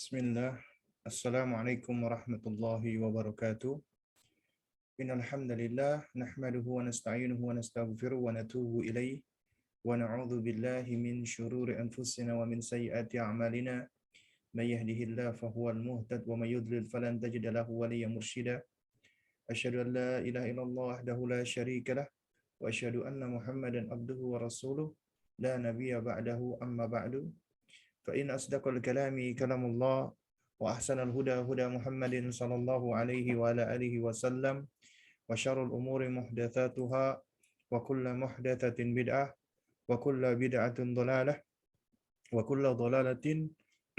Bismillah. Assalamualaikum warahmatullahi wabarakatuh. Innal hamdalillah nahmaduhu wa nasta'inuhu wa nastaghfiruh wa natubu ilaih wa na'udzu billahi min shururi anfusina wa min sayyiati a'malina. May yahdihillahu fahuwal muhtad wa may yudlil falan tajida lahu waliyyan mursyida. Asyhadu an la ilaha illallah wahdahu la syarika lah wa asyhadu anna Muhammadan abduhu wa rasuluh la nabiyya ba'dahu amma ba'du. فإن أصدق الكلام كلام الله وأحسن الهدى هدى محمد صلى الله عليه وعلى آله وسلم وشر الأمور محدثاتها وكل محدثة بدعة وكل بدعة ضلالة وكل ضلالة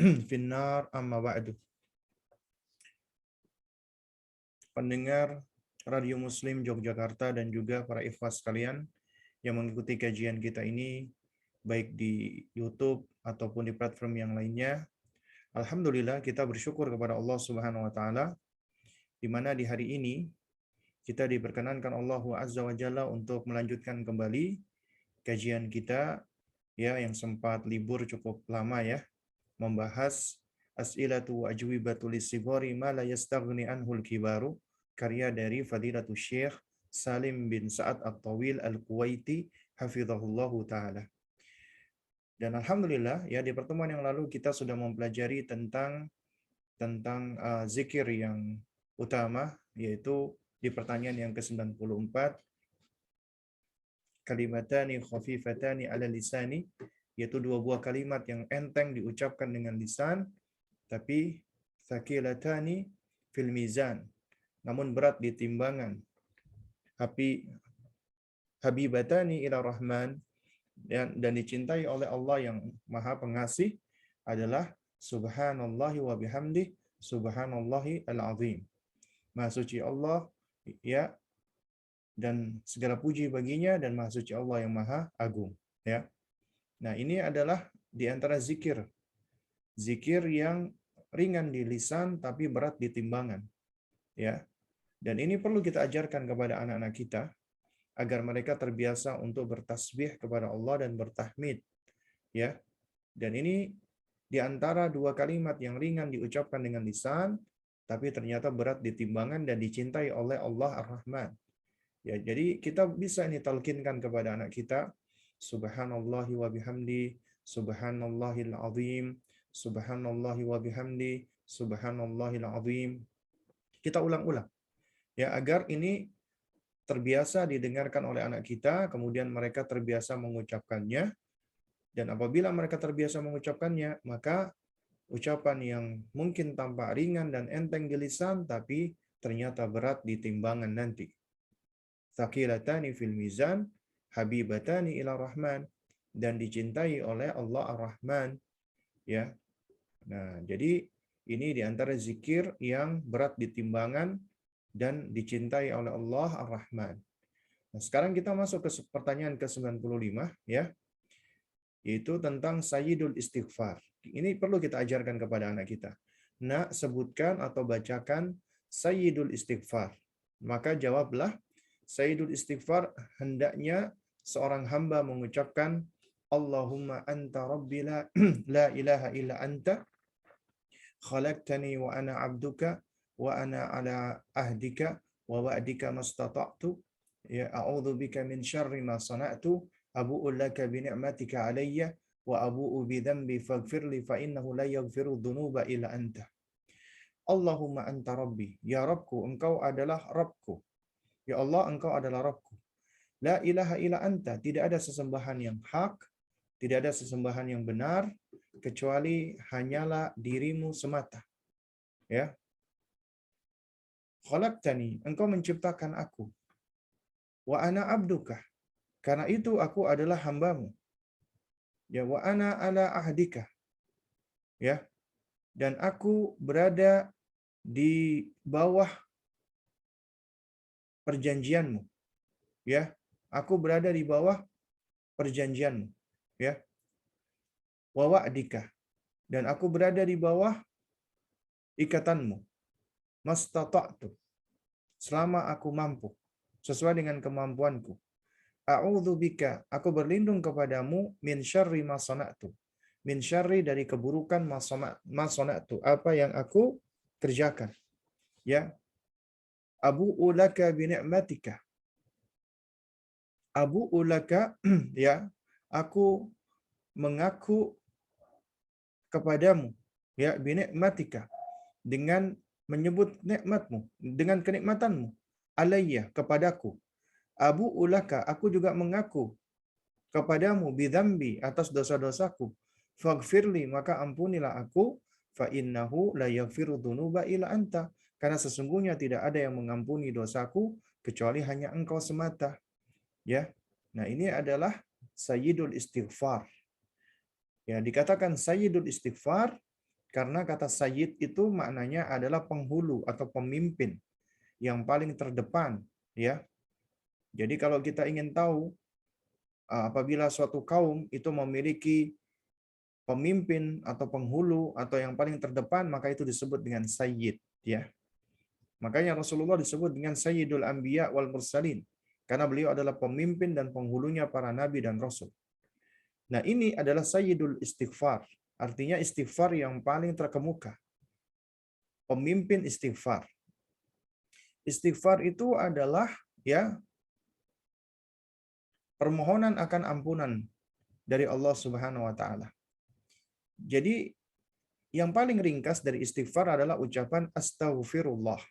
في النار أما بعد. Pendengar Radio Muslim Yogyakarta dan juga para ikhwas sekalian yang mengikuti kajian kita ini baik di YouTube ataupun di platform yang lainnya. Alhamdulillah kita bersyukur kepada Allah Subhanahu wa taala di mana di hari ini kita diperkenankan Allah Azza wa Jalla untuk melanjutkan kembali kajian kita ya yang sempat libur cukup lama ya, membahas As'ilatu wa ajwibatu lis-sighari ma la yastaghni anhul kibaru, karya dari Fadilatul Syekh Salim bin Sa'ad At-Tawil Al-Kuwaiti hafizahullahu taala. Dan alhamdulillah ya di pertemuan yang lalu kita sudah mempelajari tentang zikir yang utama, yaitu di pertanyaan yang ke-94, kalimatani khafifatani ala lisani, yaitu dua buah kalimat yang enteng diucapkan dengan lisan tapi thaqilatani fil mizan, namun berat di timbangan. Habibatani ila rahman, dan dicintai oleh Allah yang Maha Pengasih adalah subhanallahi wa bihamdi subhanallahi al-azim. Maha suci Allah ya, dan segala puji baginya, dan maha suci Allah yang maha agung ya. Nah, ini adalah di antara zikir yang ringan di lisan tapi berat di timbangan ya. Dan ini perlu kita ajarkan kepada anak-anak kita agar mereka terbiasa untuk bertasbih kepada Allah dan bertahmid ya. Dan ini di antara dua kalimat yang ringan diucapkan dengan lisan tapi ternyata berat di timbangan dan dicintai oleh Allah Ar-Rahman. Ya, jadi kita bisa ini talqinkan kepada anak kita, subhanallahi wa bihamdi subhanallahil azim, subhanallahi wa bihamdi subhanallahil azim. Kita ulang-ulang ya, agar ini terbiasa didengarkan oleh anak kita, kemudian mereka terbiasa mengucapkannya, dan apabila mereka terbiasa mengucapkannya, maka ucapan yang mungkin tampak ringan dan enteng di lisan, tapi ternyata berat di timbangan nanti. Thaqilatani fil mizan, habibatani ila rahman, dan dicintai oleh Allah Ar-Rahman. Ya. Nah, jadi ini di antara zikir yang berat di timbangan dan dicintai oleh Allah Ar-Rahman. Nah, sekarang kita masuk ke pertanyaan ke-95 ya, yaitu tentang Sayyidul Istighfar. Ini perlu kita ajarkan kepada anak kita. Nak, sebutkan atau bacakan Sayyidul Istighfar. Maka jawablah, Sayyidul Istighfar hendaknya seorang hamba mengucapkan Allahumma anta rabbi la ilaha illa anta khalaqtani wa ana abduka wa ana ala ahdika wa wa'dika mastata'tu ya a'udzu bika min syarri ma sana'tu abu'u laka bi ni'matika alayya wa abu'u bi dhanbi faghfirli fa innahu la yaghfiru dhunuba illa anta. Allahumma anta rabbi, ya Rabbku, engkau adalah Rabbku. Ya Allah, engkau adalah Rabbku. La ilaha illa anta, tidak ada sesembahan yang hak, tidak ada sesembahan yang benar kecuali hanyalah dirimu semata. Ya. Khalaqtani, engkau menciptakan aku. Wa ana abduka, karena itu aku adalah hambamu. Ya, wa ana ala ahdika. Ya. Dan aku berada di bawah perjanjianmu. Ya. Aku berada di bawah perjanjianmu. Ya. Wa wa'dika, dan aku berada di bawah ikatanmu. Mastata'tu, selama aku mampu, sesuai dengan kemampuanku. A'udzu bika, aku berlindung kepadamu min syarri ma sana'tu, min syarri dari keburukan ma sana'tu, apa yang aku kerjakan. Ya, abu ulaka bi ni'matika. Abu ulaka ya, aku mengaku kepadamu ya bi ni'matika, dengan menyebut nikmatmu, dengan kenikmatanmu alayya, kepadaku. Abu ulaka, aku juga mengaku kepadamu bidzambi, atas dosa-dosaku. Faghfirli, maka ampunilah aku. Fa innahu la yaghfiru dzunuba illa anta, karena sesungguhnya tidak ada yang mengampuni dosaku kecuali hanya engkau semata. Ya. Nah, ini adalah sayyidul istighfar. Ya, dikatakan sayyidul istighfar karena kata sayyid itu maknanya adalah penghulu atau pemimpin yang paling terdepan, ya. Jadi kalau kita ingin tahu apabila suatu kaum itu memiliki pemimpin atau penghulu atau yang paling terdepan, maka itu disebut dengan sayyid, ya. Makanya Rasulullah disebut dengan Sayyidul Anbiya wal Mursalin, karena beliau adalah pemimpin dan penghulunya para nabi dan rasul. Nah, ini adalah Sayyidul Istighfar, artinya istighfar yang paling terkemuka. Pemimpin istighfar. Istighfar itu adalah ya permohonan akan ampunan dari Allah Subhanahu wa taala. Jadi yang paling ringkas dari istighfar adalah ucapan astaghfirullah.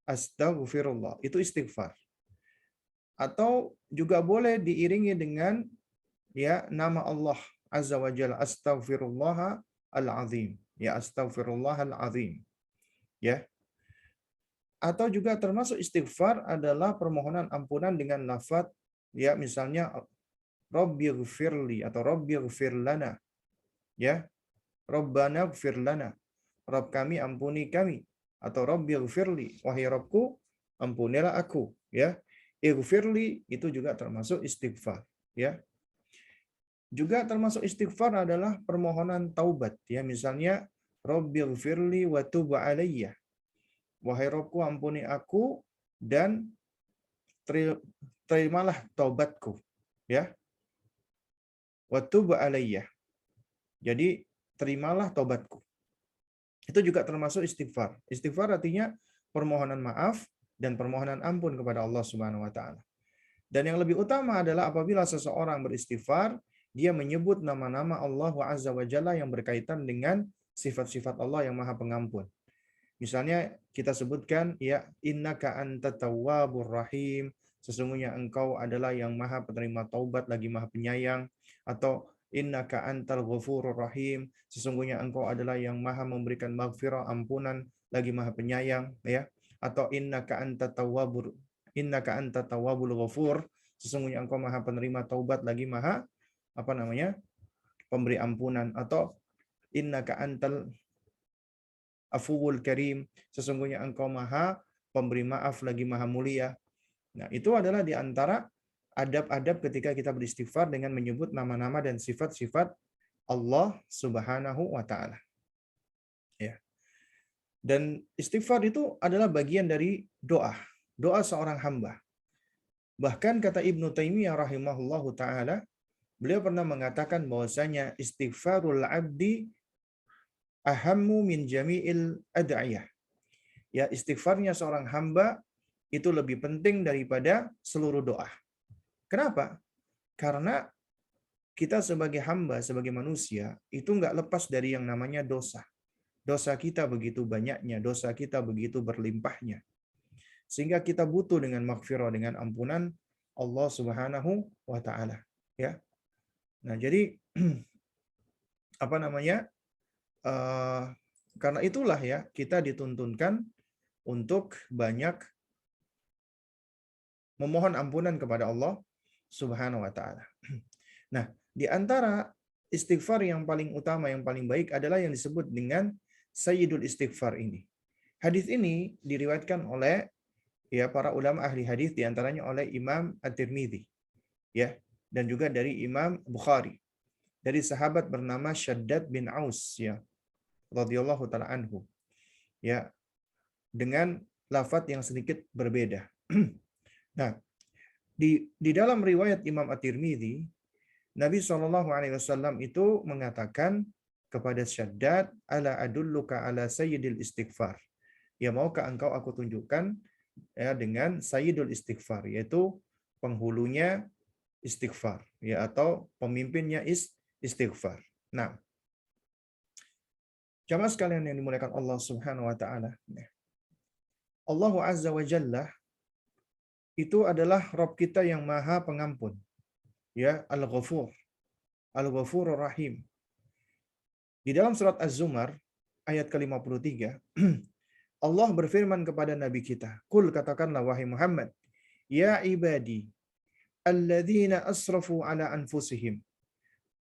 Astaghfirullah itu istighfar. Atau juga boleh diiringi dengan ya nama Allah Azza wa Jalla, astaghfirullah al-azim. Ya, astaghfirullah al-azim. Ya. Atau juga termasuk istighfar adalah permohonan ampunan dengan lafaz ya, misalnya Rabbighfirli atau Rabbighfir lana. Ya. Rabbana ighfir lana. Rabb kami ampuni kami, atau Rabbighfirli, wahai Rabbku ampunilah aku, ya. Ighfirli itu juga termasuk istighfar, ya. Juga termasuk istighfar adalah permohonan taubat, ya, misalnya Rabbighfirli wa tub alayya. Wahai Rabbku ampuni aku dan terimalah taubatku, ya. Wa tub alayya. Jadi terimalah taubatku. Itu juga termasuk istighfar. Istighfar artinya permohonan maaf dan permohonan ampun kepada Allah Subhanahu wa taala. Dan yang lebih utama adalah apabila seseorang beristighfar, dia menyebut nama-nama Allah Azza wa Jalla yang berkaitan dengan sifat-sifat Allah yang Maha Pengampun. Misalnya kita sebutkan ya innaka antat tawwabur rahim, sesungguhnya engkau adalah yang Maha penerima taubat lagi Maha penyayang, atau innaka antal ghafurur rahim, sesungguhnya engkau adalah yang Maha memberikan maghfirah ampunan lagi Maha penyayang, ya. Atau innaka antat tawwabul ghafur, sesungguhnya engkau Maha penerima taubat lagi Maha pemberi ampunan. Atau innaka antal afuwul karim, sesungguhnya engkau Maha pemberi maaf lagi Maha mulia. Nah, itu adalah di antara adab-adab ketika kita beristighfar dengan menyebut nama-nama dan sifat-sifat Allah Subhanahu wa taala. Ya. Dan istighfar itu adalah bagian dari doa seorang hamba. Bahkan kata Ibnu Taimiyah rahimahullahu taala, beliau pernah mengatakan bahwasanya istighfarul abdi ahammu min jami'il ad'iyah. Ya, istighfarnya seorang hamba itu lebih penting daripada seluruh doa. Kenapa? Karena kita sebagai hamba, sebagai manusia, itu nggak lepas dari yang namanya dosa. Dosa kita begitu banyaknya, dosa kita begitu berlimpahnya. Sehingga kita butuh dengan maghfirah, dengan ampunan Allah Subhanahu wa taala, ya. Nah, jadi karena itulah ya kita dituntunkan untuk banyak memohon ampunan kepada Allah Subhanahu wa taala. Nah, di antara istighfar yang paling utama, yang paling baik adalah yang disebut dengan Sayyidul Istighfar ini. Hadis ini diriwayatkan oleh ya para ulama ahli hadis, di antaranya oleh Imam At-Tirmidzi, ya, dan juga dari Imam Bukhari, dari sahabat bernama Shaddad bin Aus, ya, radhiyallahu taala anhu, ya, dengan lafaz yang sedikit berbeda. Nah, di dalam riwayat Imam At-Tirmidzi Nabi SAW itu mengatakan kepada Syaddad, ala adulluka ala sayyidil istighfar. Ya, maukah engkau aku tunjukkan ya dengan sayyidul istighfar, yaitu penghulunya istighfar, ya, atau pemimpinnya istighfar. Nah, jamaah sekalian yang dimuliakan Allah Subhanahu wa taala, Allah Azza wa Jalla itu adalah Rabb kita yang Maha Pengampun, ya, Al-Ghafur, Al-Ghafurur Rahim. Di dalam surat Az-Zumar ayat ke-53, Allah berfirman kepada Nabi kita, "Qul," katakanlah wahai Muhammad, "ya ibadi alladzina asrafu ala anfusihim."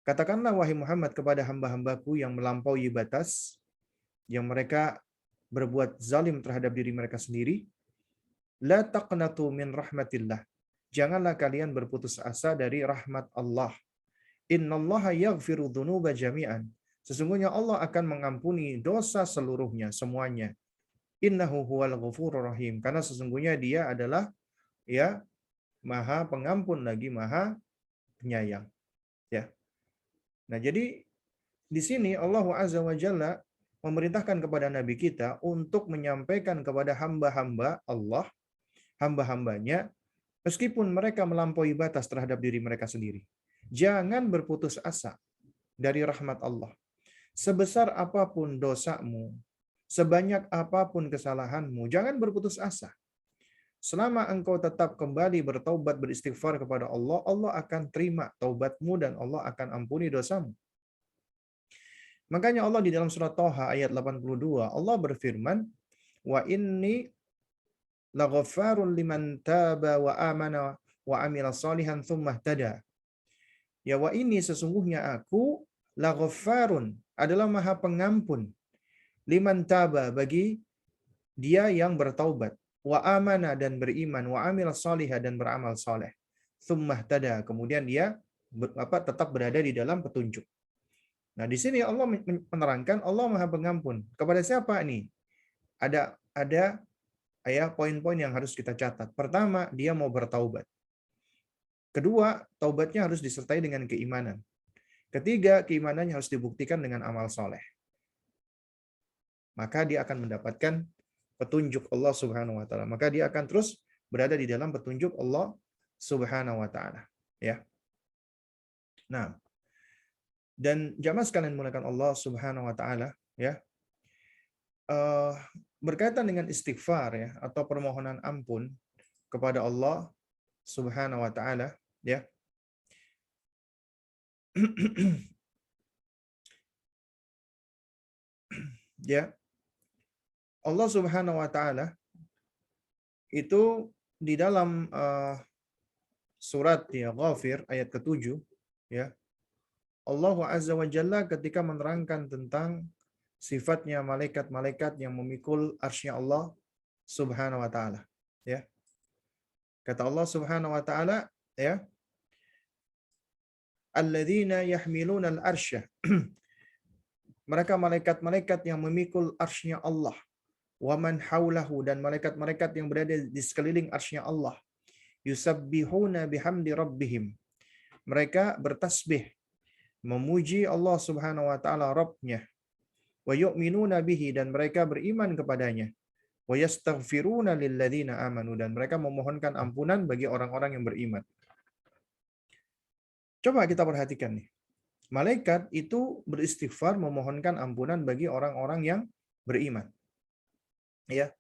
Katakanlah wahai Muhammad kepada hamba-hambaku yang melampaui batas, yang mereka berbuat zalim terhadap diri mereka sendiri, la taqnatu min rahmatillah. Janganlah kalian berputus asa dari rahmat Allah. Innallaha yaghfiru dzunuba jami'an. Sesungguhnya Allah akan mengampuni dosa seluruhnya, semuanya. Innahu huwal ghafurur rahim. Karena sesungguhnya Dia adalah ya Maha Pengampun lagi Maha Penyayang. Ya. Nah, jadi di sini Allah Azza wa Jalla memerintahkan kepada Nabi kita untuk menyampaikan kepada hamba-hamba Allah, hamba-hambanya, meskipun mereka melampaui batas terhadap diri mereka sendiri. Jangan berputus asa dari rahmat Allah. Sebesar apapun dosamu, sebanyak apapun kesalahanmu, jangan berputus asa. Selama engkau tetap kembali bertaubat, beristighfar kepada Allah, Allah akan terima taubatmu dan Allah akan ampuni dosamu. Makanya Allah di dalam surat Thaha ayat 82, Allah berfirman, "Wa inni laghaffarun liman taba wa amana wa amila salihan tsumma ihtada." Ya, wa ini sesungguhnya aku laghaffarun adalah Maha Pengampun liman taba bagi dia yang bertaubat, wa amana dan beriman, wa amila salihah dan beramal saleh. Tsumma ihtada, kemudian dia tetap berada di dalam petunjuk. Nah, di sini Allah menerangkan Allah Maha Pengampun. Kepada siapa nih? Ada poin-poin yang harus kita catat. Pertama, dia mau bertaubat. Kedua, taubatnya harus disertai dengan keimanan. Ketiga, keimanannya harus dibuktikan dengan amal soleh. Maka dia akan mendapatkan petunjuk Allah Subhanahu wa taala. Maka dia akan terus berada di dalam petunjuk Allah Subhanahu wa taala, ya. Nah, dan jamaah sekalian muliakan Allah Subhanahu wa taala, ya. Berkaitan dengan istighfar, ya, atau permohonan ampun kepada Allah Subhanahu wa taala, ya. Ya. Allah Subhanahu wa taala itu di dalam surat ya Ghafir ayat ke-7, ya. Allah Azza wa Jalla ketika menerangkan tentang sifatnya malaikat-malaikat yang memikul arsy-Nya Allah Subhanahu wa taala, ya. Kata Allah Subhanahu wa taala, ya, alladzina yahmiluna al-arsya. Mereka malaikat-malaikat yang memikul arsy-Nya Allah, wa man haulahu, dan malaikat-malaikat yang berada di sekeliling arsy-Nya Allah, yusabbihuna bihamdi rabbihim. Mereka bertasbih memuji Allah Subhanahu wa taala Rabb-Nya, wa yu'minuna bihi, dan mereka beriman kepadanya, wa yastaghfiruna lilladzina amanu, dan mereka memohonkan ampunan bagi orang-orang yang beriman. Coba kita perhatikan nih. Malaikat itu beristighfar memohonkan ampunan bagi orang-orang yang beriman. Ya.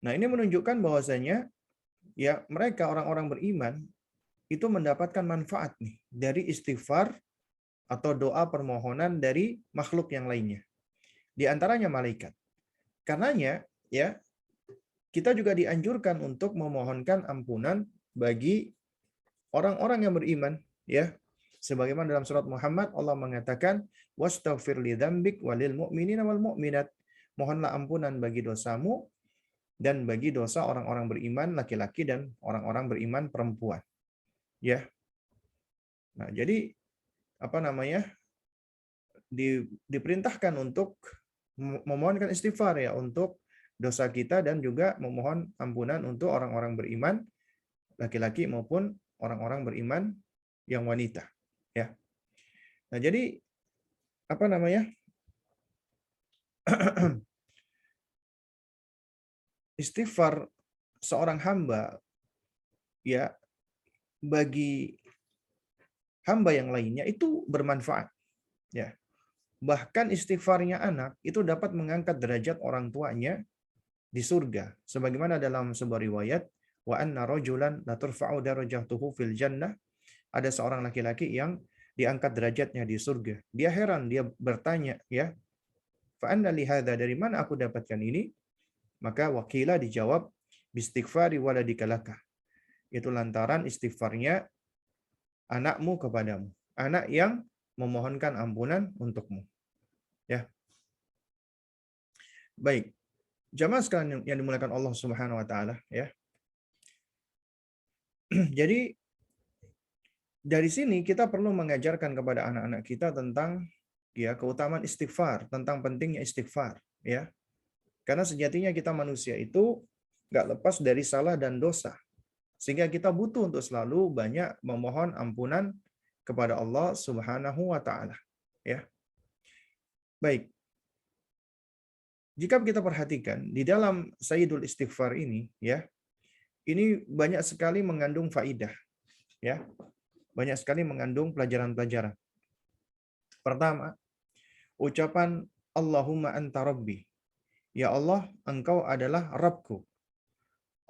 Nah, ini menunjukkan bahwasanya ya mereka orang-orang beriman itu mendapatkan manfaat nih dari istighfar atau doa permohonan dari makhluk yang lainnya. Di antaranya malaikat. Karenanya ya kita juga dianjurkan untuk memohonkan ampunan bagi orang-orang yang beriman, ya. Sebagaimana dalam surat Muhammad Allah mengatakan, "Wastaghfir li dzambik walil mu'minina wal mu'minat." Mohonlah ampunan bagi dosamu dan bagi dosa orang-orang beriman laki-laki dan orang-orang beriman perempuan. Ya. Nah, jadi diperintahkan untuk memohonkan istighfar ya untuk dosa kita dan juga memohon ampunan untuk orang-orang beriman laki-laki maupun orang-orang beriman yang wanita. ya. Nah, jadi apa namanya? Istighfar seorang hamba ya bagi hamba yang lainnya itu bermanfaat ya. Bahkan istighfarnya anak itu dapat mengangkat derajat orang tuanya di surga. Sebagaimana dalam sebuah riwayat, wa anna rajulan la turfa'u darajatuhu fil jannah, ada seorang laki-laki yang diangkat derajatnya di surga. Dia heran, dia bertanya, ya, fa anna li hadza, dari mana aku dapatkan ini? Maka wakila dijawab, bistighfari waladika laka. Itu lantaran istighfarnya anakmu kepadamu. Anak yang memohonkan ampunan untukmu. Ya. Baik. Jamaah sekalian yang dimuliakan Allah Subhanahu wa taala, ya. Jadi dari sini kita perlu mengajarkan kepada anak-anak kita tentang ya keutamaan istighfar, tentang pentingnya istighfar, ya. Karena sejatinya kita manusia itu nggak lepas dari salah dan dosa. Sehingga kita butuh untuk selalu banyak memohon ampunan kepada Allah Subhanahu wa taala, ya. Baik. Jika kita perhatikan di dalam Sayyidul Istighfar ini, ya, ini banyak sekali mengandung faidah, ya. Banyak sekali mengandung pelajaran-pelajaran. Pertama, ucapan Allahumma anta rabbi. Ya Allah, engkau adalah Rabbku.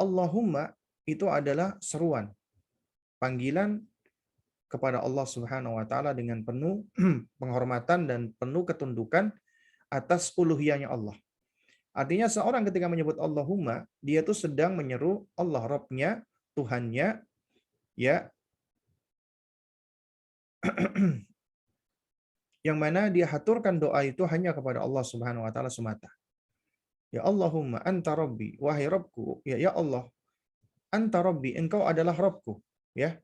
Allahumma itu adalah seruan, panggilan kepada Allah Subhanahu wa taala dengan penuh penghormatan dan penuh ketundukan atas uluhiyahnya Allah. Artinya seorang ketika menyebut Allahumma, dia itu sedang menyeru Allah Rabb-nya, Tuhannya, ya, yang mana dia haturkan doa itu hanya kepada Allah Subhanahu wa taala semata. Ya Allahumma anta rabbi, wahai Rabbku, ya Allah, anta rabbi, engkau adalah Rabbku, ya.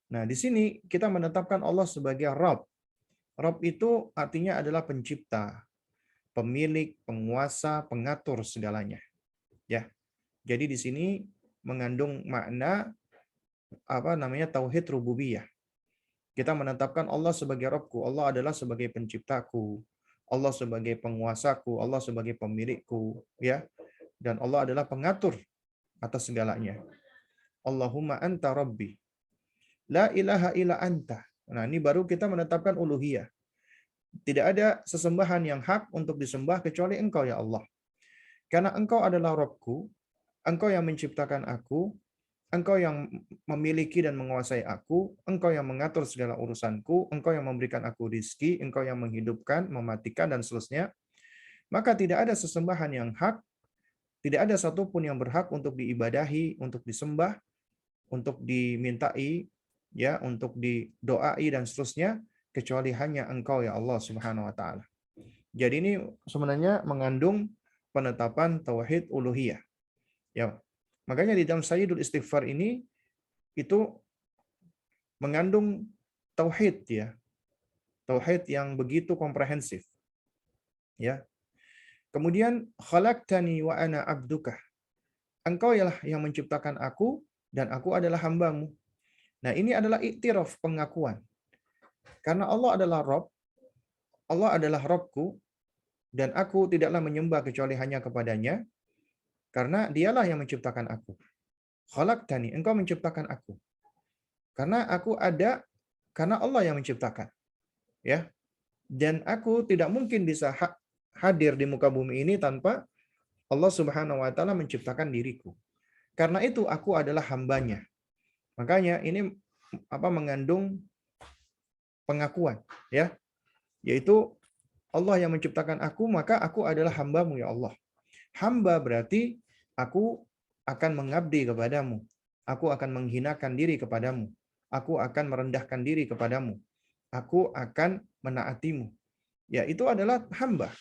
Nah, di sini kita menetapkan Allah sebagai Rabb. Rabb itu artinya adalah pencipta, pemilik, penguasa, pengatur segalanya, ya. Jadi di sini mengandung makna apa namanya tauhid rububiyah. Kita menetapkan Allah sebagai Rabbku, Allah adalah sebagai penciptaku, Allah sebagai penguasaku, Allah sebagai pemilikku, ya. Dan Allah adalah pengatur atas segalanya. Allahumma anta rabbi. La ilaha illa anta. Nah, ini baru kita menetapkan uluhiyah. Tidak ada sesembahan yang hak untuk disembah kecuali Engkau ya Allah. Karena Engkau adalah Rabbku, Engkau yang menciptakan aku, Engkau yang memiliki dan menguasai aku, Engkau yang mengatur segala urusanku, Engkau yang memberikan aku rizki, Engkau yang menghidupkan, mematikan, dan seterusnya. Maka tidak ada sesembahan yang hak, tidak ada satupun yang berhak untuk diibadahi, untuk disembah, untuk dimintai, ya, untuk didoai dan seterusnya, kecuali hanya Engkau ya Allah Subhanahu wa taala. Jadi ini sebenarnya mengandung penetapan tauhid uluhiyah. Ya. Makanya di dalam Sayyidul Istighfar ini itu mengandung tauhid, ya. Tauhid yang begitu komprehensif. Ya. Kemudian khalaqtani wa ana abduka. Engkau ialah yang menciptakan aku dan aku adalah hambamu. Nah, ini adalah iktiraf, pengakuan. Karena Allah adalah Rabb, Allah adalah Rabbku, dan aku tidaklah menyembah kecuali hanya kepadanya, karena dialah yang menciptakan aku. Khalaqtani, engkau menciptakan aku. Karena aku ada, karena Allah yang menciptakan. Ya. Dan aku tidak mungkin bisa hadir di muka bumi ini tanpa Allah Subhanahu wa taala menciptakan diriku. Karena itu aku adalah hambanya. Makanya ini mengandung pengakuan, ya, yaitu Allah yang menciptakan aku, maka aku adalah hambamu ya Allah. Hamba berarti aku akan mengabdi kepadamu, aku akan menghinakan diri kepadamu, aku akan merendahkan diri kepadamu, aku akan menaatimu. Ya, itu adalah hamba.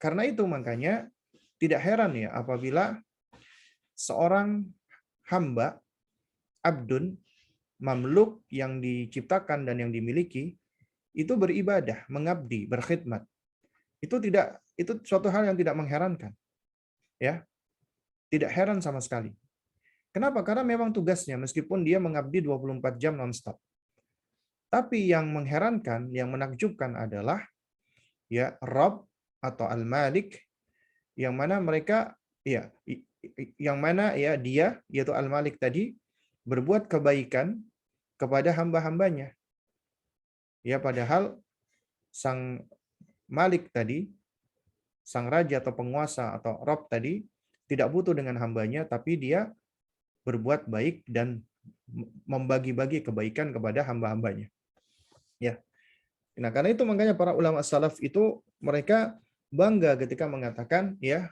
Karena itu makanya tidak heran ya apabila seorang hamba, abdun, mamluk yang diciptakan dan yang dimiliki itu beribadah, mengabdi, berkhidmat. Itu suatu hal yang tidak mengherankan. Ya. Tidak heran sama sekali. Kenapa? Karena memang tugasnya meskipun dia mengabdi 24 jam non-stop. Tapi yang mengherankan, yang menakjubkan adalah ya Rabb atau Al-Malik, yang mana mereka ya yang mana ya dia yaitu Al-Malik tadi berbuat kebaikan kepada hamba-hambanya. Ya padahal sang Malik tadi, sang raja atau penguasa atau Rabb tadi tidak butuh dengan hambanya, tapi dia berbuat baik dan membagi-bagi kebaikan kepada hamba-hambanya. Ya. Nah, karena itu makanya para ulama salaf itu mereka bangga ketika mengatakan, ya,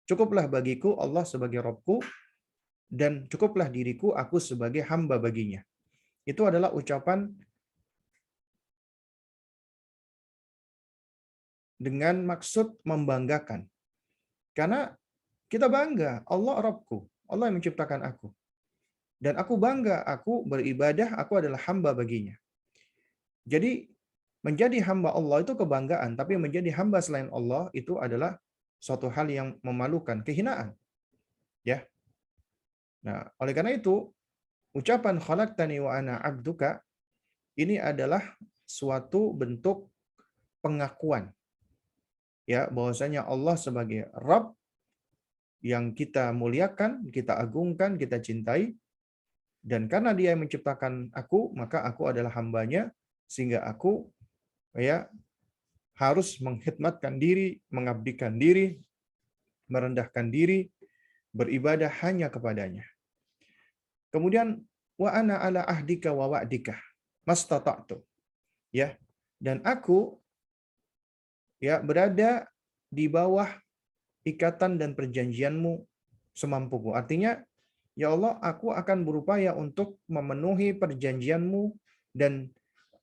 cukuplah bagiku Allah sebagai Rabbku dan cukuplah diriku aku sebagai hamba baginya. Itu adalah ucapan dengan maksud membanggakan. Karena kita bangga, Allah Rabbku, Allah yang menciptakan aku. Dan aku bangga, aku beribadah, aku adalah hamba baginya. Jadi menjadi hamba Allah itu kebanggaan, tapi menjadi hamba selain Allah itu adalah suatu hal yang memalukan, kehinaan. Ya. Nah, oleh karena itu, ucapan khalaqtani wa ana abduka ini adalah suatu bentuk pengakuan ya bahwasanya Allah sebagai Rabb yang kita muliakan, kita agungkan, kita cintai, dan karena Dia yang menciptakan aku, maka aku adalah hambanya, sehingga aku ya harus mengkhidmatkan diri, mengabdikan diri, merendahkan diri, beribadah hanya kepadanya. Kemudian wa ana ala ahdika wa wa'dika mastata'tu. Ya. Dan aku ya berada di bawah ikatan dan perjanjianmu semampuku. Artinya, ya Allah, aku akan berupaya untuk memenuhi perjanjianmu dan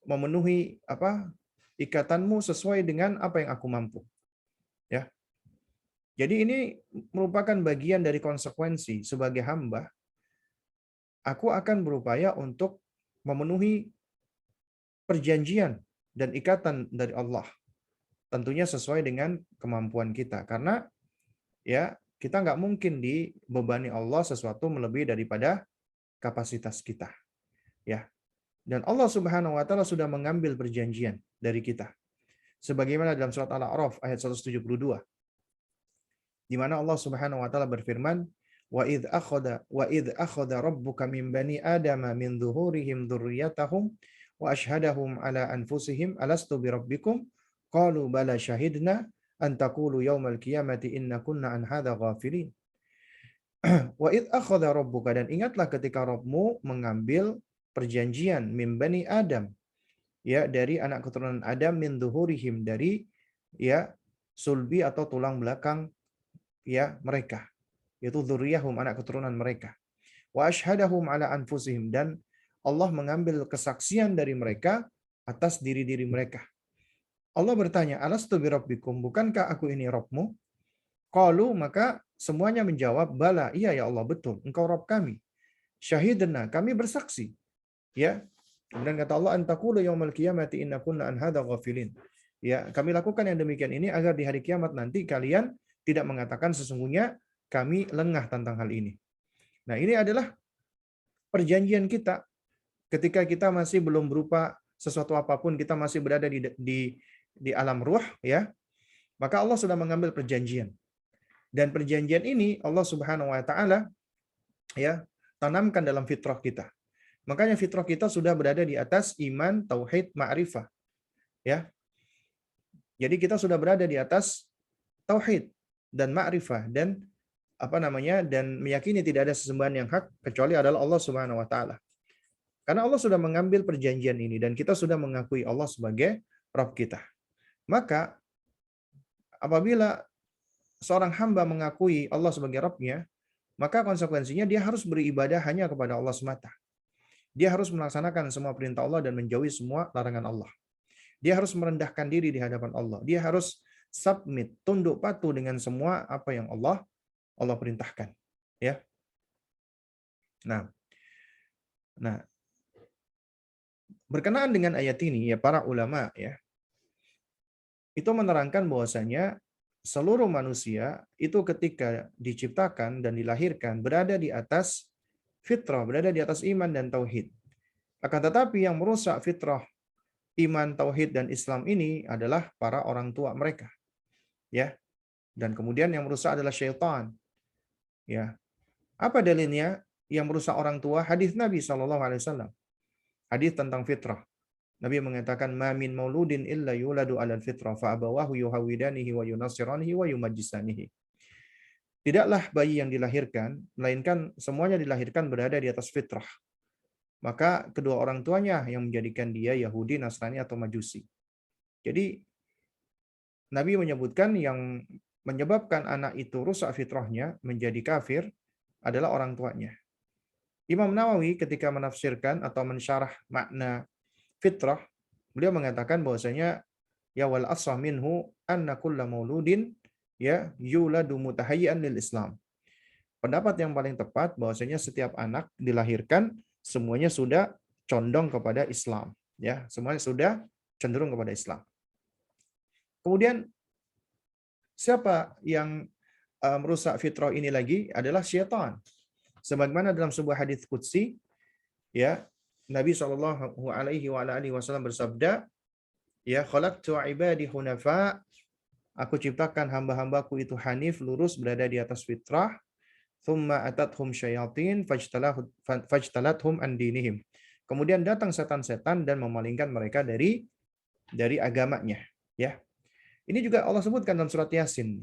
memenuhi ikatanmu sesuai dengan apa yang aku mampu. Ya. Jadi ini merupakan bagian dari konsekuensi sebagai hamba. Aku akan berupaya untuk memenuhi perjanjian dan ikatan dari Allah. Tentunya sesuai dengan kemampuan kita. Karena ya kita nggak mungkin dibebani Allah sesuatu melebihi daripada kapasitas kita. Ya. Dan Allah Subhanahu wa taala sudah mengambil perjanjian dari kita. Sebagaimana dalam surat Al-A'raf ayat 172. Di mana Allah Subhanahu wa taala berfirman, wa idz akhadha rabbuka min bani adama min dhuhurihim dzurriyyatahum wa ashhadahum ala anfusihim alastu birabbikum qalu bala syahidna an taqulu yaumal qiyamati inna kunna an hadza ghafilin. Wa idz akhadha rabbuka, dan ingatlah ketika Rabbmu mengambil perjanjian min bani Adam, ya dari anak keturunan Adam, min dhuhurihim dari ya sulbi atau tulang belakang ya mereka, yaitu dzurriyyahum, anak keturunan mereka. Wa asyhadahum ala anfusihim, dan Allah mengambil kesaksian dari mereka atas diri-diri mereka. Allah bertanya, alastu birabbikum, bukankah aku ini Rabbmu? Qalu, maka semuanya menjawab, bala, iya ya Allah, betul, engkau Rabb kami. Syahidna, kami bersaksi. Ya. Kemudian kata Allah, antaqulu yaumal qiyamati inna kunna an hadza ghafilin. Ya, kami lakukan yang demikian ini agar di hari kiamat nanti kalian tidak mengatakan sesungguhnya kami lengah tentang hal ini. Nah, ini adalah perjanjian kita ketika kita masih belum berupa sesuatu apapun, kita masih berada di alam ruh, ya. Maka Allah sudah mengambil perjanjian. Dan perjanjian ini Allah Subhanahu wa taala ya tanamkan dalam fitrah kita. Makanya fitrah kita sudah berada di atas iman, tauhid, ma'rifah. Ya. Jadi kita sudah berada di atas tauhid dan ma'rifah dan dan meyakini tidak ada sesembahan yang hak kecuali adalah Allah Subhanahu wa taala. Karena Allah sudah mengambil perjanjian ini dan kita sudah mengakui Allah sebagai Rabb kita. Maka apabila seorang hamba mengakui Allah sebagai Rabb-nya, maka konsekuensinya dia harus beribadah hanya kepada Allah semata. Dia harus melaksanakan semua perintah Allah dan menjauhi semua larangan Allah. Dia harus merendahkan diri di hadapan Allah. Dia harus submit, tunduk patuh dengan semua apa yang Allah perintahkan. Ya. Nah, berkenaan dengan ayat ini ya para ulama ya itu menerangkan bahwasanya seluruh manusia itu ketika diciptakan dan dilahirkan berada di atas fitrah, berada di atas iman dan tauhid. Akan tetapi yang merusak fitrah iman, tauhid dan Islam ini adalah para orang tua mereka, ya. Dan kemudian yang merusak adalah syaitan, ya. Apa dalilnya? Yang merusak orang tua, hadis Nabi SAW. Hadis tentang fitrah. Nabi mengatakan, "Ma min mauludin illa yuladu 'alal fitrah fa abawahu yuhawidanihi wa yunassiranihi wa yumajjisanihi." Tidaklah bayi yang dilahirkan, melainkan semuanya dilahirkan berada di atas fitrah. Maka kedua orang tuanya yang menjadikan dia Yahudi, Nasrani atau Majusi. Jadi Nabi menyebutkan yang menyebabkan anak itu rusak fitrahnya menjadi kafir adalah orang tuanya. Imam Nawawi ketika menafsirkan atau mensyarah makna fitrah, beliau mengatakan bahwasanya ya wal asah minhu anna kulla mauludin ya yuladu mutahayyian lil Islam. Pendapat yang paling tepat bahwasanya setiap anak dilahirkan semuanya sudah condong kepada Islam, ya, semuanya sudah cenderung kepada Islam. Kemudian siapa yang merusak fitrah ini lagi adalah syaitan. Sebagaimana dalam sebuah hadis qudsi, ya, Nabi Shallallahu alaihi wasallam bersabda, ya khalaqtu ibadi hunafa, aku ciptakan hamba-hambaku itu hanif, lurus, berada di atas fitrah. Thumma atathum syayatin fajtalathum an dinihim. Kemudian datang setan-setan dan memalingkan mereka dari agamanya, ya. Ini juga Allah sebutkan dalam surat Yasin,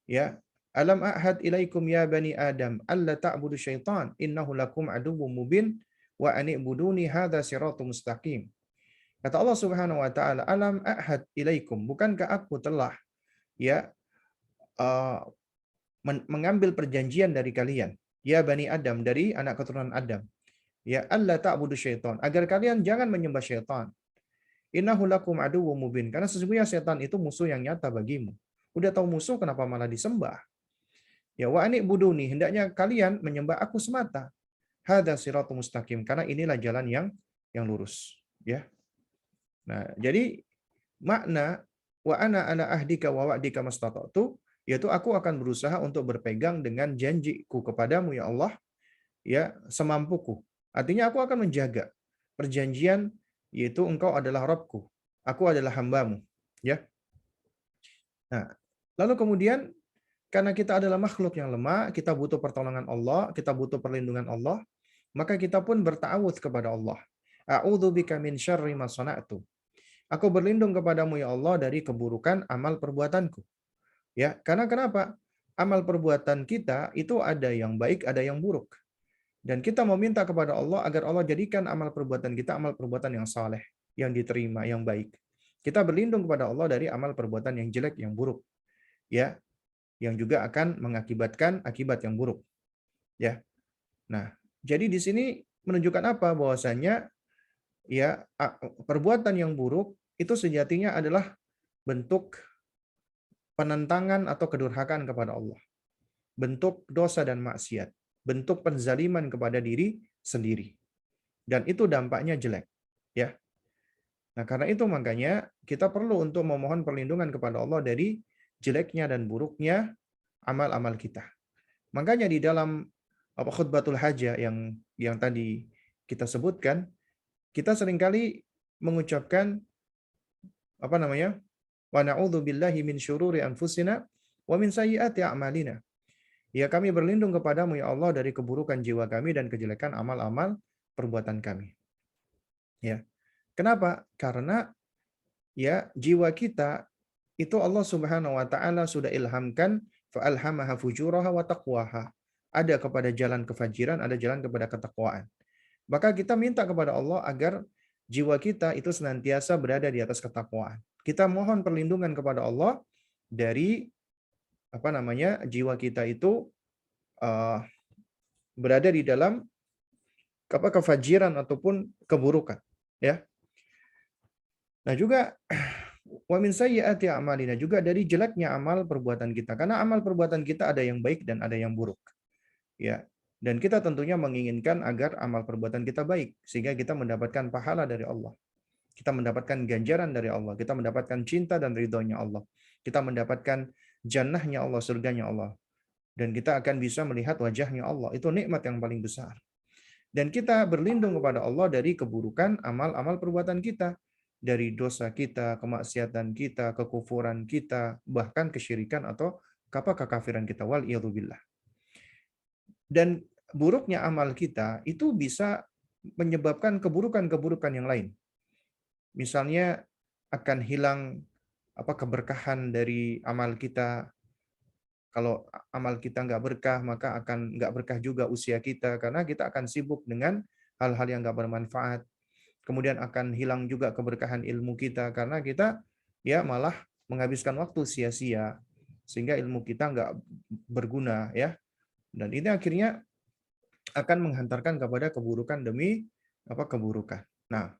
ya. Alam a'had ilaikum ya bani Adam alla ta'budu syaitan innahu lakum aduwwum mubin wa an i'buduni hadza siratum mustaqim. Kata Allah Subhanahu wa taala, alam a'had ilaikum, bukankah aku telah, ya, mengambil perjanjian dari kalian, ya bani Adam, dari anak keturunan Adam, ya alla ta'budu syaitan, agar kalian jangan menyembah syaitan. Innahu lakum aduwwum mubin, karena sesungguhnya setan itu musuh yang nyata bagimu. Udah tahu musuh kenapa malah disembah? Ya wa ani buduni, hendaknya kalian menyembah aku semata. Hadza siratul mustaqim, karena inilah jalan yang lurus, ya. Nah, jadi makna wa ana ala ahdika wa wa'dika mastata'tu, yaitu aku akan berusaha untuk berpegang dengan janjiku kepadamu ya Allah, ya, semampuku. Artinya aku akan menjaga perjanjian, yaitu engkau adalah Rabbku, aku adalah hambamu, ya. Nah, lalu kemudian karena kita adalah makhluk yang lemah, kita butuh pertolongan Allah, kita butuh perlindungan Allah, maka kita pun bertawudz kepada Allah. A'udzubika min syarri ma sana'tu. Aku berlindung kepadamu ya Allah dari keburukan amal perbuatanku. Ya, karena kenapa? Amal perbuatan kita itu ada yang baik, ada yang buruk. Dan kita meminta kepada Allah agar Allah jadikan amal perbuatan kita amal perbuatan yang saleh, yang diterima, yang baik. Kita berlindung kepada Allah dari amal perbuatan yang jelek, yang buruk. Ya, yang juga akan mengakibatkan akibat yang buruk. Ya. Nah, jadi di sini menunjukkan apa? Bahwasanya ya perbuatan yang buruk itu sejatinya adalah bentuk penentangan atau kedurhakaan kepada Allah. Bentuk dosa dan maksiat, bentuk penzaliman kepada diri sendiri. Dan itu dampaknya jelek, ya. Nah, karena itu makanya kita perlu untuk memohon perlindungan kepada Allah dari jeleknya dan buruknya amal-amal kita. Makanya di dalam khutbatul hajah yang tadi kita sebutkan, kita seringkali mengucapkan apa namanya? Wa na'udzubillahi min syururi anfusina wa min sayyiati a'malina. Ya, kami berlindung kepadamu ya Allah dari keburukan jiwa kami dan kejelekan amal-amal perbuatan kami. Ya. Kenapa? Karena ya jiwa kita itu Allah Subhanahu wa taala sudah ilhamkan fa'alhamaha fujuraha wa taqwaha. Ada kepada jalan kefajiran, ada jalan kepada ketakwaan. Maka kita minta kepada Allah agar jiwa kita itu senantiasa berada di atas ketakwaan. Kita mohon perlindungan kepada Allah dari apa namanya jiwa kita itu berada di dalam kefajiran ataupun keburukan, ya. Nah juga wa min sayyiati a'malina, juga dari jeleknya amal perbuatan kita, karena amal perbuatan kita ada yang baik dan ada yang buruk, ya. Dan kita tentunya menginginkan agar amal perbuatan kita baik sehingga kita mendapatkan pahala dari Allah, kita mendapatkan ganjaran dari Allah, kita mendapatkan cinta dan ridhonya Allah, kita mendapatkan jannahnya Allah, surganya Allah, dan kita akan bisa melihat wajahnya Allah. Itu nikmat yang paling besar. Dan kita berlindung kepada Allah dari keburukan amal-amal perbuatan kita, dari dosa kita, kemaksiatan kita, kekufuran kita, bahkan kesyirikan atau kekafiran kita. Wal billah. Dan buruknya amal kita itu bisa menyebabkan keburukan-keburukan yang lain. Misalnya akan hilang keberkahan dari amal kita. Kalau amal kita nggak berkah, maka akan nggak berkah juga usia kita, karena kita akan sibuk dengan hal-hal yang nggak bermanfaat. Kemudian akan hilang juga keberkahan ilmu kita, karena kita ya malah menghabiskan waktu sia-sia, sehingga ilmu kita nggak berguna ya. Dan ini akhirnya akan menghantarkan kepada keburukan demi keburukan. Nah,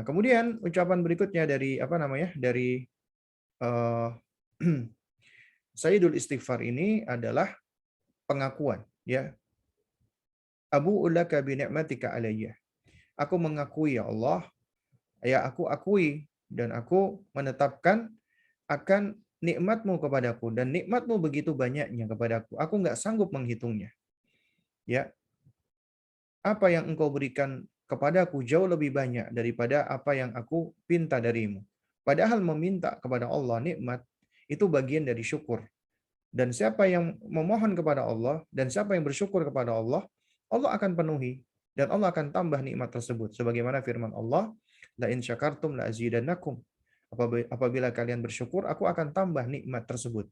kemudian ucapan berikutnya dari dari Sayyidul Istighfar ini adalah pengakuan, ya. Abu ulaka bi ni'matika alayya. Aku mengakui ya Allah, ya aku akui dan aku menetapkan akan nikmatmu kepadaku, dan nikmatmu begitu banyaknya kepadaku. Aku nggak sanggup menghitungnya. Ya, apa yang engkau berikan kepadaku jauh lebih banyak daripada apa yang aku pinta darimu. Padahal meminta kepada Allah nikmat itu bagian dari syukur. Dan siapa yang memohon kepada Allah dan siapa yang bersyukur kepada Allah, Allah akan penuhi dan Allah akan tambah nikmat tersebut. Sebagaimana firman Allah, la in syakartum la azidannakum. Apabila kalian bersyukur, aku akan tambah nikmat tersebut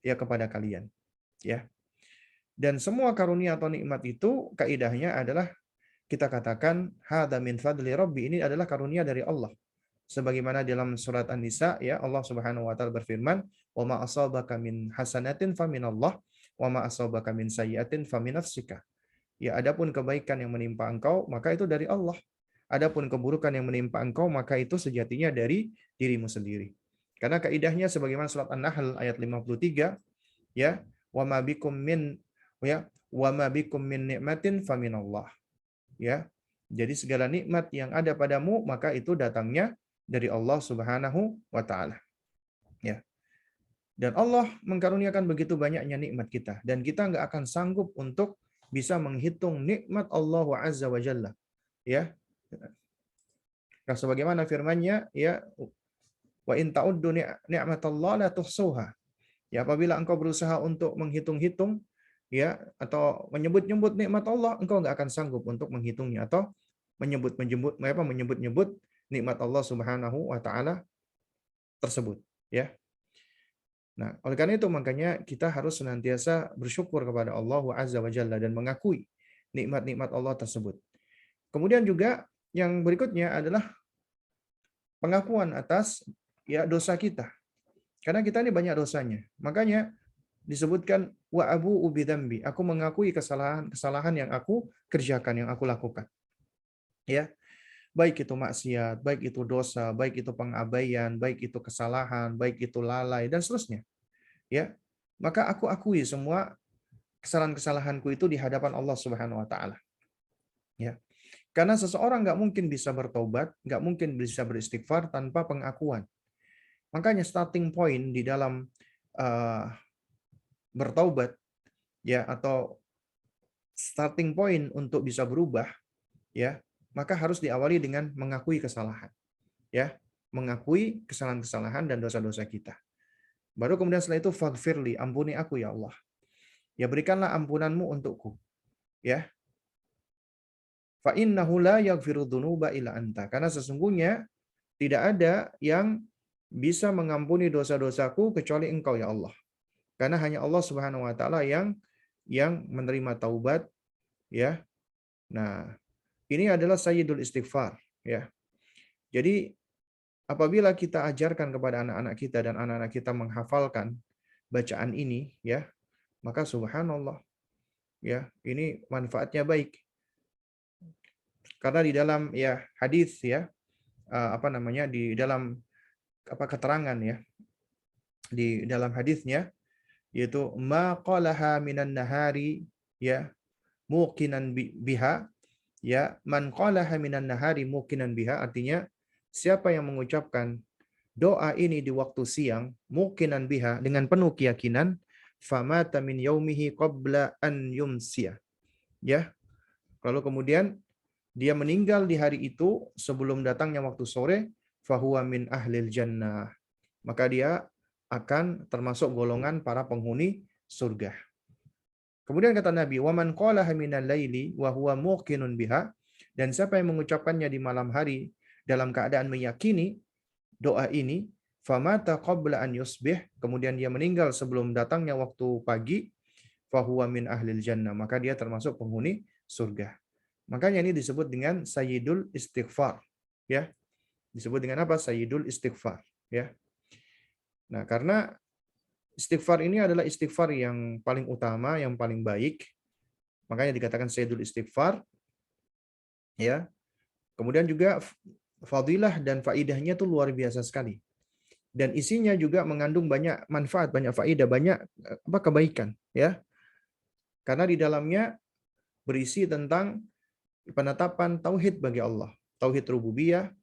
ya kepada kalian. Ya. Dan semua karunia atau nikmat itu kaidahnya adalah kita katakan hadza min fadli rabbi, ini adalah karunia dari Allah. Sebagaimana dalam surat An-Nisa ya, Allah Subhanahu wa taala berfirman, "Wa ma asabaka min hasanatin faminallah wa ma asabaka min sayyi'atin faminafsika." Ya, adapun kebaikan yang menimpa engkau maka itu dari Allah. Adapun keburukan yang menimpa engkau maka itu sejatinya dari dirimu sendiri. Karena kaidahnya sebagaimana surat An-Nahl ayat 53 ya, "Wa ma bikum min wa ma bikum min ni'matin faminallah." Ya. Jadi segala nikmat yang ada padamu maka itu datangnya dari Allah Subhanahu wa taala. Ya. Dan Allah mengkaruniakan begitu banyaknya nikmat kita dan kita nggak akan sanggup untuk bisa menghitung nikmat Allah Azza wa Jalla. Ya. Nah, sebagaimana firman-Nya ya, wa in ta'uddu ni'matallahi la tuhsuha. Ya, apabila engkau berusaha untuk menghitung-hitung ya atau menyebut-nyebut nikmat Allah, engkau nggak akan sanggup untuk menghitungnya atau menyebut-nyebut nikmat Allah Subhanahu wa taala tersebut, ya. Nah, oleh karena itu makanya kita harus senantiasa bersyukur kepada Allah Azza wa Jalla dan mengakui nikmat-nikmat Allah tersebut. Kemudian juga yang berikutnya adalah pengakuan atas ya dosa kita. Karena kita ini banyak dosanya. Makanya disebutkan wa abu ubidzambi, aku mengakui kesalahan yang aku kerjakan, yang aku lakukan. Ya. Baik itu maksiat, baik itu dosa, baik itu pengabaian, baik itu kesalahan, baik itu lalai dan seterusnya. Ya. Maka aku akui semua kesalahan-kesalahanku itu di hadapan Allah Subhanahu wa taala. Ya. Karena seseorang nggak mungkin bisa bertobat, nggak mungkin bisa beristighfar tanpa pengakuan. Makanya starting point di dalam bertaubat ya atau starting point untuk bisa berubah ya, maka harus diawali dengan mengakui kesalahan. Ya, mengakui kesalahan-kesalahan dan dosa-dosa kita. Baru kemudian setelah itu faghfirli, ampuni aku ya Allah. Ya berikanlah ampunanmu untukku. Ya. Fa innahu la yaghfiru dzunuba illa anta. Karena sesungguhnya tidak ada yang bisa mengampuni dosa-dosaku kecuali Engkau ya Allah. Karena hanya Allah Subhanahu wa taala yang menerima taubat ya. Nah, ini adalah sayyidul istighfar ya. Jadi apabila kita ajarkan kepada anak-anak kita dan anak-anak kita menghafalkan bacaan ini ya, maka subhanallah ya, ini manfaatnya baik. Karena di dalam ya hadis ya di dalam keterangan ya di dalam hadisnya yaitu ma qalaha minan nahari ya muqinan biha ya man qalaha minan nahari muqinan biha, artinya siapa yang mengucapkan doa ini di waktu siang muqinan biha dengan penuh keyakinan famata min yaumihi qabla an yumsiya ya, Lalu kemudian dia meninggal di hari itu sebelum datangnya waktu sore, fahuwa min ahlil jannah. Maka dia akan termasuk golongan para penghuni surga. Kemudian kata Nabi, "Waman qalaha minal laili wa huwa muqinun biha." Dan siapa yang mengucapkannya di malam hari dalam keadaan meyakini doa ini, famata qabla an yusbih, kemudian dia meninggal sebelum datangnya waktu pagi, fahuwa min ahlil jannah, maka dia termasuk penghuni surga. Makanya ini disebut dengan sayyidul istighfar, ya. Disebut dengan apa? Sayyidul istighfar, ya. Nah, karena istighfar ini adalah istighfar yang paling utama, yang paling baik. Makanya dikatakan sayyidul istighfar, ya. Kemudian juga fadilah dan faidahnya itu luar biasa sekali. Dan isinya juga mengandung banyak manfaat, banyak faidah, banyak kebaikan, ya. Karena di dalamnya berisi tentang penetapan tauhid bagi Allah, tauhid rububiyah,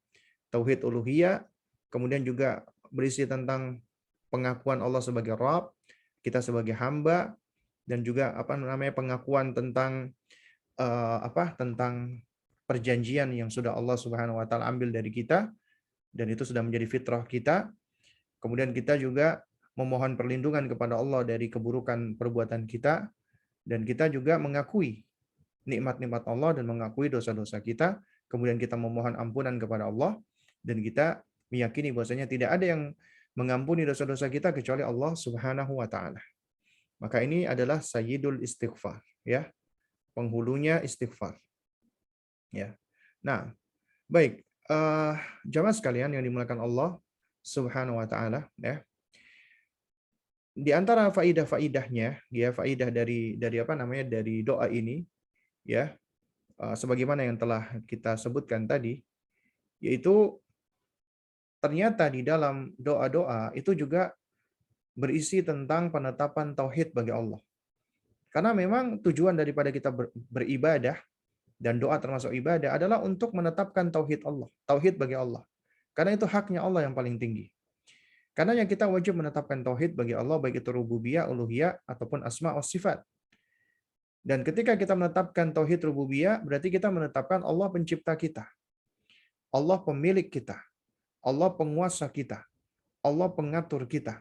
tauhid uluhiyah, kemudian juga berisi tentang pengakuan Allah sebagai Rabb, kita sebagai hamba, dan juga pengakuan tentang tentang perjanjian yang sudah Allah Subhanahu wa taala ambil dari kita, dan itu sudah menjadi fitrah kita. Kemudian kita juga memohon perlindungan kepada Allah dari keburukan perbuatan kita, dan kita juga mengakui nikmat-nikmat Allah dan mengakui dosa-dosa kita. Kemudian kita memohon ampunan kepada Allah, dan kita meyakini bahwasanya tidak ada yang mengampuni dosa-dosa kita kecuali Allah Subhanahu wa taala. Maka ini adalah sayyidul istighfar, ya. Penghulunya istighfar. Ya. Nah, baik, jamaah sekalian yang dimuliakan Allah Subhanahu wa taala, ya. Di antara faidah-faidahnya, ya, faidah dari doa ini, ya, sebagaimana yang telah kita sebutkan tadi, yaitu ternyata di dalam doa-doa itu juga berisi tentang penetapan tauhid bagi Allah. Karena memang tujuan daripada kita beribadah, dan doa termasuk ibadah, adalah untuk menetapkan tauhid Allah, tauhid bagi Allah. Karena itu haknya Allah yang paling tinggi. Karena yang kita wajib menetapkan tauhid bagi Allah, baik itu rububiyah, uluhiyah, ataupun asma wa sifat. Dan ketika kita menetapkan tauhid rububiyah, berarti kita menetapkan Allah pencipta kita, Allah pemilik kita, Allah penguasa kita, Allah pengatur kita,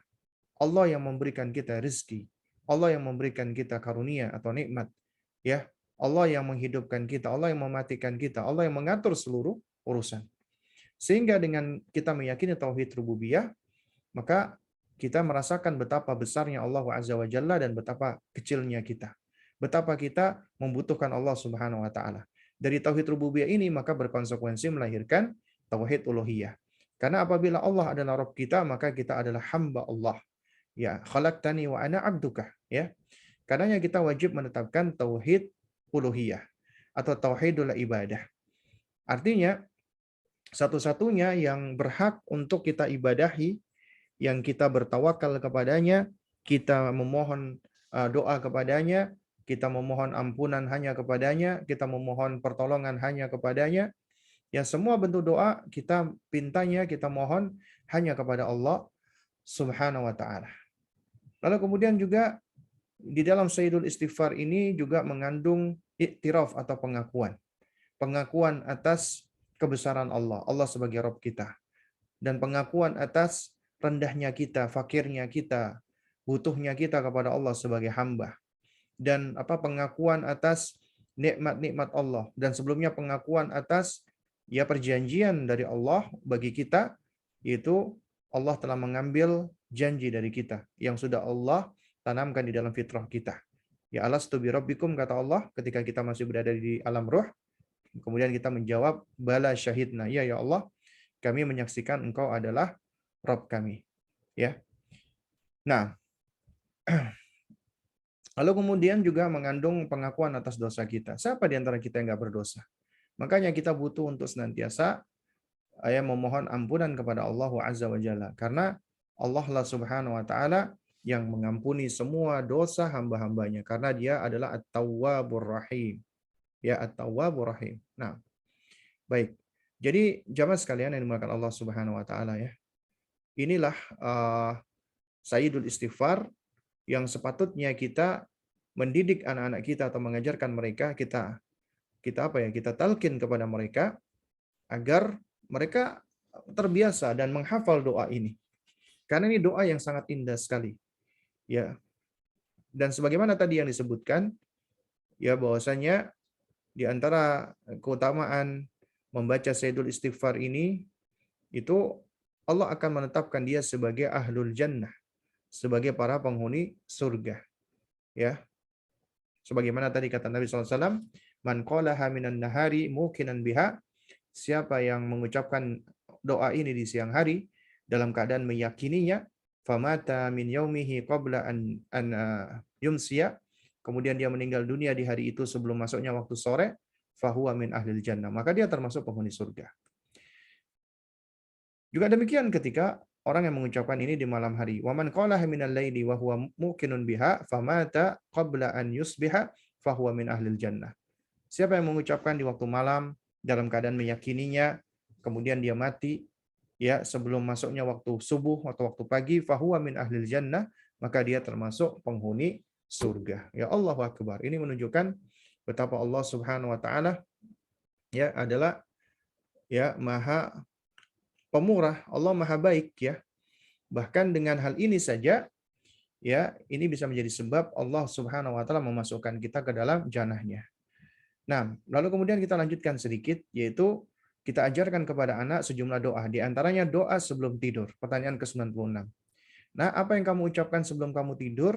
Allah yang memberikan kita rezeki, Allah yang memberikan kita karunia atau nikmat, ya. Allah yang menghidupkan kita, Allah yang mematikan kita, Allah yang mengatur seluruh urusan. Sehingga dengan kita meyakini tauhid rububiyah, maka kita merasakan betapa besarnya Allah Azza wa Jalla dan betapa kecilnya kita. Betapa kita membutuhkan Allah Subhanahu wa taala. Dari tauhid rububiyah ini maka berkonsekuensi melahirkan tauhid uluhiyah. Karena apabila Allah adalah Rabb kita, maka kita adalah hamba Allah. Ya, khalaqtani wa ana abduka, ya. Karenanya kita wajib menetapkan tauhid uluhiyah atau tauhidul ibadah. Artinya satu-satunya yang berhak untuk kita ibadahi, yang kita bertawakal kepadanya, kita memohon doa kepadanya, kita memohon ampunan hanya kepadanya, kita memohon pertolongan hanya kepadanya. Ya, semua bentuk doa kita pintanya, kita mohon hanya kepada Allah Subhanahu wa taala. Lalu kemudian juga di dalam Sayyidul Istighfar ini juga mengandung iktiraf atau pengakuan. Pengakuan atas kebesaran Allah, Allah sebagai Rabb kita. Dan pengakuan atas rendahnya kita, fakirnya kita, butuhnya kita kepada Allah sebagai hamba. Dan pengakuan atas nikmat-nikmat Allah. Dan sebelumnya pengakuan atas perjanjian dari Allah bagi kita, yaitu Allah telah mengambil janji dari kita yang sudah Allah tanamkan di dalam fitrah kita. Ya, alastu bi rabbikum, kata Allah ketika kita masih berada di alam ruh. Kemudian kita menjawab, bala syahidna, ya Allah, kami menyaksikan engkau adalah Rabb kami. Ya. Nah, lalu kemudian juga mengandung pengakuan atas dosa kita. Siapa di antara kita yang nggak berdosa? Makanya kita butuh untuk senantiasa memohon ampunan kepada Allah Azza wa Jalla. Karena Allah Subhanahu wa taala yang mengampuni semua dosa hamba-hambanya, karena dia adalah At-Tawwabur Rahim. Ya, At-Tawwabur Rahim. Nah, baik. Jadi jamaah sekalian yang dimuliakan Allah Subhanahu wa taala, ya. Inilah Sayyidul Istighfar yang sepatutnya kita mendidik anak-anak kita atau mengajarkan mereka, kita kita apa ya? Kita talqin kepada mereka agar mereka terbiasa dan menghafal doa ini. Karena ini doa yang sangat indah sekali. Ya. Dan sebagaimana tadi yang disebutkan, ya bahwasanya di antara keutamaan membaca Sayyidul Istighfar ini, itu Allah akan menetapkan dia sebagai ahlul jannah, sebagai para penghuni surga. Ya, sebagaimana tadi kata Nabi SAW, man qalaha minan nahari muqinan biha, siapa yang mengucapkan doa ini di siang hari dalam keadaan meyakininya, famata min yaumihi qabla an yumsiya, kemudian dia meninggal dunia di hari itu sebelum masuknya waktu sore, fahuwa min ahlil jannah, maka dia termasuk penghuni surga. Juga demikian ketika orang yang mengucapkan ini di malam hari. Wa man qalaha minal laili wa huwa muqinun biha famata qabla an yusbiha fahuwa min ahlil jannah. Siapa yang mengucapkan di waktu malam dalam keadaan meyakininya, kemudian dia mati ya sebelum masuknya waktu subuh atau waktu pagi, fahuwa min ahlil jannah, maka dia termasuk penghuni surga. Ya Allahu akbar. Ini menunjukkan betapa Allah Subhanahu wa taala ya adalah ya maha pemurah, Allah maha baik ya. Bahkan dengan hal ini saja ya ini bisa menjadi sebab Allah Subhanahu wa taala memasukkan kita ke dalam jannahnya. Nah, lalu kemudian kita lanjutkan sedikit, yaitu kita ajarkan kepada anak sejumlah doa. Di antaranya doa sebelum tidur. Pertanyaan ke-96. Nah, apa yang kamu ucapkan sebelum kamu tidur?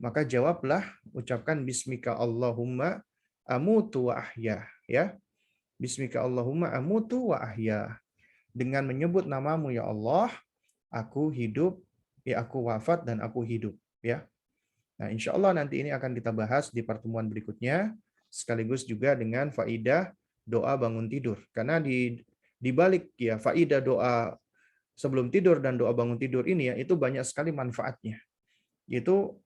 Maka jawablah, ucapkan Bismika Allahumma amutu wa ahya. Ya, Bismika Allahumma amutu wa ahya. Dengan menyebut namamu ya Allah, aku hidup, ya aku wafat dan aku hidup. Ya. Nah, insya Allah nanti ini akan kita bahas di pertemuan berikutnya, sekaligus juga dengan faidah doa bangun tidur. Karena di balik ya faidah doa sebelum tidur dan doa bangun tidur ini ya, itu banyak sekali manfaatnya. Yaitu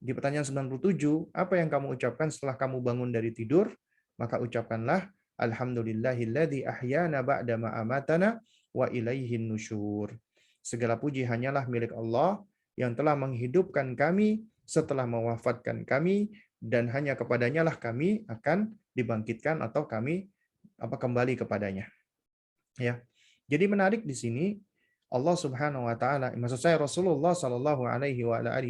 di pertanyaan 97, apa yang kamu ucapkan setelah kamu bangun dari tidur? Maka ucapkanlah, Alhamdulillahilladzi ahyana ba'da ma amatana wa ilaihin nusyur. Segala puji hanyalah milik Allah yang telah menghidupkan kami setelah mewafatkan kami, dan hanya kepadanya lah kami akan dibangkitkan atau kami kembali kepadanya. Ya. Jadi menarik di sini Allah Subhanahu wa taala, maksud saya Rasulullah Shallallahu alaihi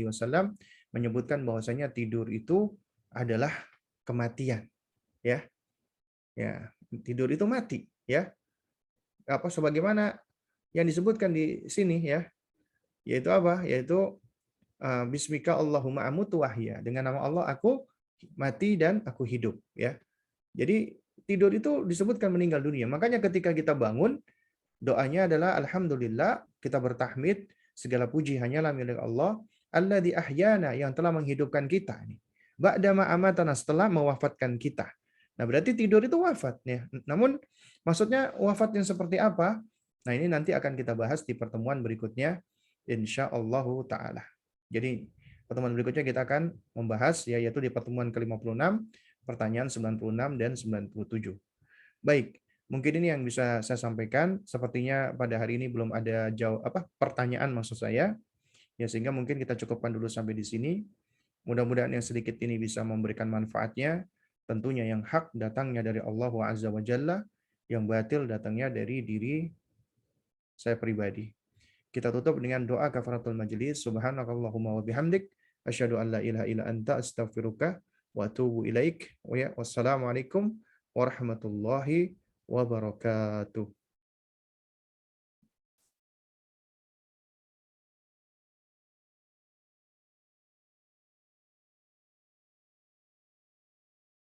wasallam menyebutkan bahwasanya tidur itu adalah kematian, ya. Ya, tidur itu mati, ya. Sebagaimana yang disebutkan di sini ya, yaitu apa? Yaitu Bismika Allahumma amutu wahya. Dengan nama Allah aku mati dan aku hidup. Ya. Jadi tidur itu disebutkan meninggal dunia. Makanya ketika kita bangun, doanya adalah Alhamdulillah, kita bertahmid, segala puji hanyalah milik Allah, alladzi ahyana, yang telah menghidupkan kita. Ba'da ma amatana, setelah mewafatkan kita. Nah berarti tidur itu wafat. Ya. Namun maksudnya wafat yang seperti apa? Nah ini nanti akan kita bahas di pertemuan berikutnya. InsyaAllah ta'ala. Jadi pertemuan berikutnya kita akan membahas yaitu di pertemuan ke-56, pertanyaan 96 dan 97. Baik, mungkin ini yang bisa saya sampaikan. Sepertinya pada hari ini belum ada pertanyaan maksud saya. Ya sehingga mungkin kita cukupkan dulu sampai di sini. Mudah-mudahan yang sedikit ini bisa memberikan manfaatnya. Tentunya yang hak datangnya dari Allah Azza wa Jalla, yang batil datangnya dari diri saya pribadi. Kita tutup dengan doa kafaratul majlis. Subhanakallahumma wa bihamdik, asyhadu an la ilaha illa anta, astaghfiruka wa atubu ilaik. Wassalamualaikum warahmatullahi wabarakatuh.